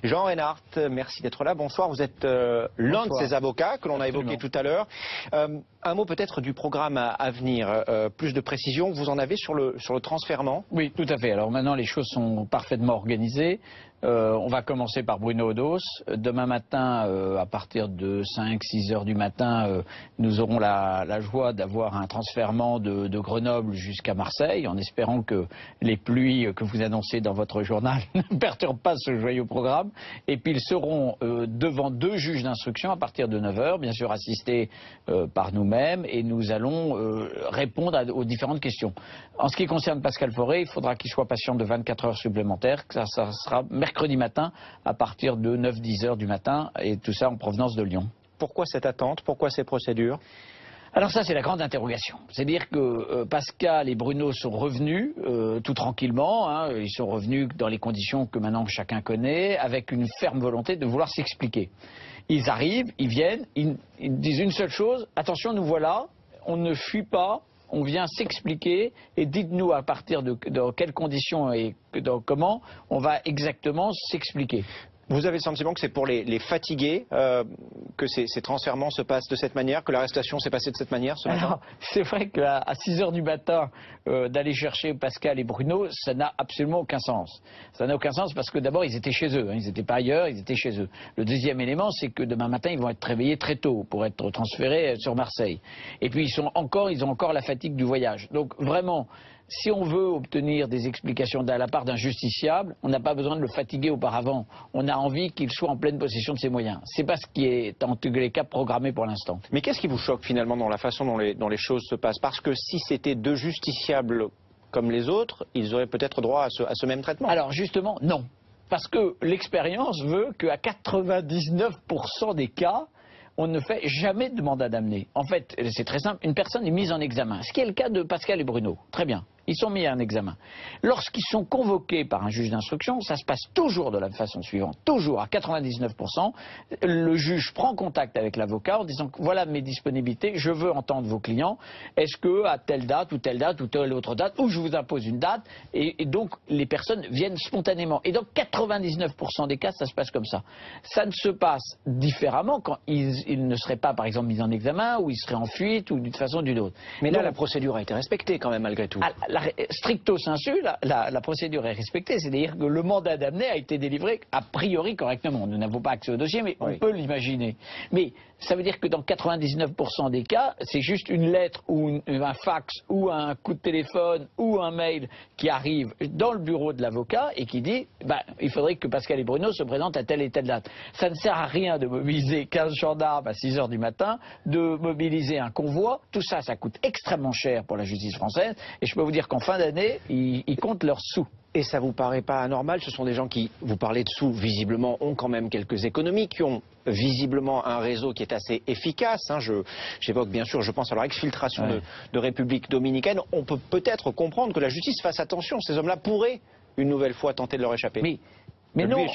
Jean Reinhardt, merci d'être là. Bonsoir, vous êtes l'un de ces avocats que l'on a évoqué tout à l'heure. Un mot peut-être du programme à venir, plus de précision, vous en avez sur le transfèrement? Oui, tout à fait. Alors maintenant, les choses sont parfaitement organisées. On va commencer par Bruno Odos. Demain matin, à partir de 5-6 heures du matin, nous aurons la joie d'avoir un transfèrement de Grenoble jusqu'à Marseille, en espérant que les pluies que vous annoncez dans votre journal ne perturbent pas ce joyeux programme. Et puis ils seront devant 2 juges d'instruction à partir de 9 heures, bien sûr assistés par nous-mêmes, et nous allons répondre aux différentes questions. En ce qui concerne Pascal Fauré, il faudra qu'il soit patient de 24 heures supplémentaires. Ça sera mercredi matin à partir de 9-10 heures du matin, et tout ça en provenance de Lyon. Pourquoi cette attente? Pourquoi ces procédures? Alors ça, c'est la grande interrogation. C'est-à-dire que Pascal et Bruno sont revenus tout tranquillement. Hein, ils sont revenus dans les conditions que maintenant chacun connaît, avec une ferme volonté de vouloir s'expliquer. Ils arrivent, ils viennent, ils disent une seule chose: attention, nous voilà, on ne fuit pas, on vient s'expliquer, et dites-nous à partir de quelles conditions et comment on va exactement s'expliquer. Vous avez le sentiment que c'est pour les fatigués que ces transfèrements se passent de cette manière, que l'arrestation s'est passée de cette manière ce matin? Alors, c'est vrai qu'à 6 heures du matin, d'aller chercher Pascal et Bruno, ça n'a absolument aucun sens. Ça n'a aucun sens parce que d'abord, ils étaient chez eux. Hein, ils n'étaient pas ailleurs, ils étaient chez eux. Le deuxième élément, c'est que demain matin, ils vont être réveillés très tôt pour être transférés sur Marseille. Et puis, ils ont encore la fatigue du voyage. Donc, vraiment, si on veut obtenir des explications de la part d'un justiciable, on n'a pas besoin de le fatiguer auparavant. On a envie qu'il soit en pleine possession de ses moyens. C'est pas ce qui est en tous les cas programmé pour l'instant. Mais qu'est-ce qui vous choque finalement dans la façon dont les choses se passent? Parce que si c'était 2 justiciables comme les autres, ils auraient peut-être droit à ce même traitement. Alors justement, non. Parce que l'expérience veut qu'à 99% des cas, on ne fait jamais de mandat d'amener. En fait, c'est très simple, une personne est mise en examen. Ce qui est le cas de Pascal et Bruno. Très bien. Ils sont mis en examen. Lorsqu'ils sont convoqués par un juge d'instruction, ça se passe toujours de la façon suivante. Toujours, à 99%, le juge prend contact avec l'avocat en disant: voilà mes disponibilités, je veux entendre vos clients. Est-ce que à telle date ou telle autre date, ou je vous impose une date, et donc les personnes viennent spontanément. Et dans 99% des cas, ça se passe comme ça. Ça ne se passe différemment quand ils ne seraient pas, par exemple, mis en examen, ou ils seraient en fuite, ou d'une façon ou d'une autre. Mais là, la procédure a été respectée quand même, malgré tout. Stricto sensu, la procédure est respectée, c'est-à-dire que le mandat d'amener a été délivré a priori correctement. Nous n'avons pas accès au dossier, mais on peut l'imaginer. Mais ça veut dire que dans 99% des cas, c'est juste une lettre ou un fax ou un coup de téléphone ou un mail qui arrive dans le bureau de l'avocat et qui dit il faudrait que Pascal et Bruno se présentent à telle et telle date. Ça ne sert à rien de mobiliser 15 gendarmes à 6 heures du matin, de mobiliser un convoi. Tout ça, ça coûte extrêmement cher pour la justice française, et je peux vous dire qu'en fin d'année, ils comptent leurs sous. Et ça vous paraît pas anormal? Ce sont des gens qui, vous parlez de sous, visiblement ont quand même quelques économies, qui ont visiblement un réseau qui est assez efficace. Hein. J'évoque bien sûr, je pense à leur exfiltration de République dominicaine. On peut peut-être comprendre que la justice fasse attention. Ces hommes-là pourraient une nouvelle fois tenter de leur échapper. Mais non,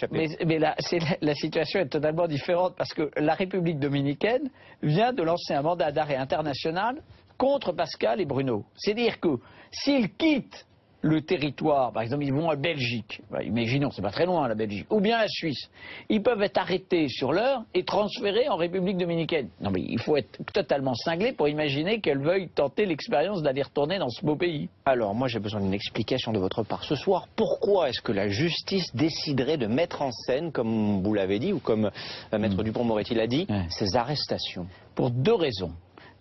la situation est totalement différente, parce que la République dominicaine vient de lancer un mandat d'arrêt international contre Pascal et Bruno. C'est-à-dire que s'ils quittent le territoire, par exemple, ils vont en Belgique, imaginons, c'est pas très loin la Belgique, ou bien la Suisse, ils peuvent être arrêtés sur l'heure et transférés en République dominicaine. Non mais il faut être totalement cinglé pour imaginer qu'elles veuillent tenter l'expérience d'aller retourner dans ce beau pays. Alors moi j'ai besoin d'une explication de votre part ce soir. Pourquoi est-ce que la justice déciderait de mettre en scène, comme vous l'avez dit, ou comme Maître Dupond-Moretti l'a dit, ces arrestations? Pour 2 raisons.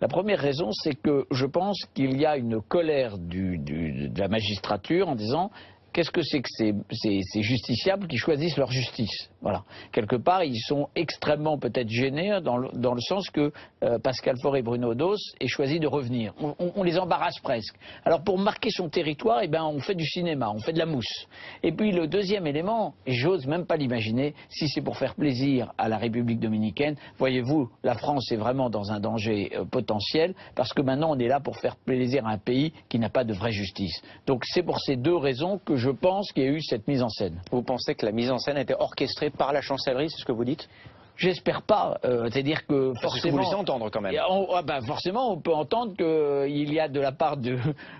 La première raison, c'est que je pense qu'il y a une colère de la magistrature en disant: qu'est-ce que c'est que ces justiciables qui choisissent leur justice? Voilà. Quelque part, ils sont extrêmement peut-être gênés dans le sens que Pascal Fauré et Bruno Odos aient choisi de revenir. On les embarrasse presque. Alors pour marquer son territoire, on fait du cinéma, on fait de la mousse. Et puis le deuxième élément, et j'ose même pas l'imaginer, si c'est pour faire plaisir à la République dominicaine, voyez-vous, la France est vraiment dans un danger potentiel, parce que maintenant on est là pour faire plaisir à un pays qui n'a pas de vraie justice. Donc c'est pour ces 2 raisons que je pense qu'il y a eu cette mise en scène. Vous pensez que la mise en scène a été orchestrée par la chancellerie, c'est ce que vous dites? J'espère pas. C'est-à-dire que forcément... C'est ce que vous laissez entendre quand même. Forcément, on peut entendre qu'il y a de la part de...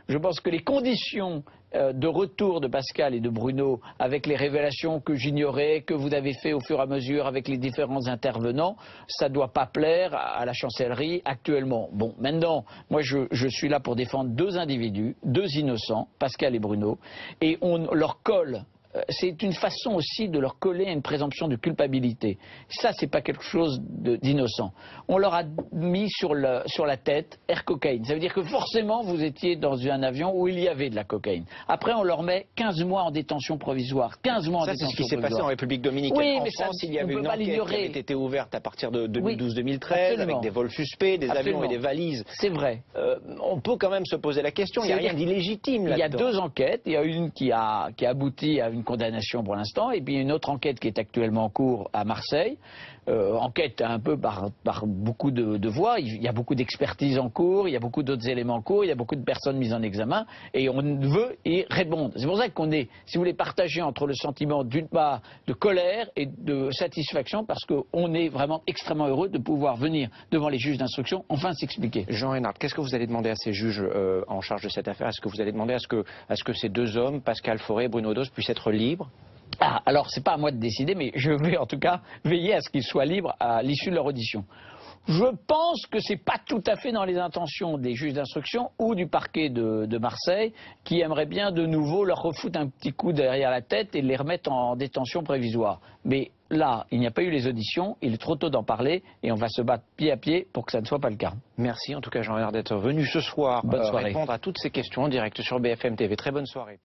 Je pense que les conditions de retour de Pascal et de Bruno, avec les révélations que j'ignorais, que vous avez fait au fur et à mesure avec les différents intervenants, ça ne doit pas plaire à la chancellerie actuellement. Bon, maintenant, moi je suis là pour défendre deux individus, deux innocents, Pascal et Bruno, et on leur colle. C'est une façon aussi de leur coller une présomption de culpabilité. Ça, c'est pas quelque chose d'innocent. On leur a mis sur la tête air cocaïne. Ça veut dire que forcément, vous étiez dans un avion où il y avait de la cocaïne. Après, on leur met 15 mois en détention provisoire. 15 mois en détention provisoire. Ça, c'est ce qui s'est passé en République dominicaine. Oui, mais France, il y avait une enquête qui avait été ouverte à partir de 2012-2013, avec des vols suspects, des avions et des valises. C'est vrai. On peut quand même se poser la question. Il n'y a rien d'illégitime là-dedans. Il y a deux enquêtes. Il y a une qui a abouti à une condamnation pour l'instant, et puis une autre enquête qui est actuellement en cours à Marseille. Enquête un peu par beaucoup de voies. Il y a beaucoup d'expertises en cours, il y a beaucoup d'autres éléments en cours, il y a beaucoup de personnes mises en examen, et on veut y répondre. C'est pour ça qu'on est, si vous voulez, partagé entre le sentiment d'une part de colère et de satisfaction, parce qu'on est vraiment extrêmement heureux de pouvoir venir devant les juges d'instruction, enfin s'expliquer. Jean Reynard, qu'est-ce que vous allez demander à ces juges en charge de cette affaire? Est-ce que vous allez demander à ce que ces deux hommes, Pascal Fauré et Bruno Dos, puissent être libres? Alors, c'est pas à moi de décider, mais je vais en tout cas veiller à ce qu'ils soient libres à l'issue de leur audition. Je pense que c'est pas tout à fait dans les intentions des juges d'instruction ou du parquet de Marseille, qui aimeraient bien de nouveau leur refoutre un petit coup derrière la tête et les remettre en détention prévisoire. Mais là, il n'y a pas eu les auditions, il est trop tôt d'en parler, et on va se battre pied à pied pour que ça ne soit pas le cas. Merci en tout cas Jean Reynard d'être venu ce soir répondre à toutes ces questions en direct sur BFM TV. Très bonne soirée.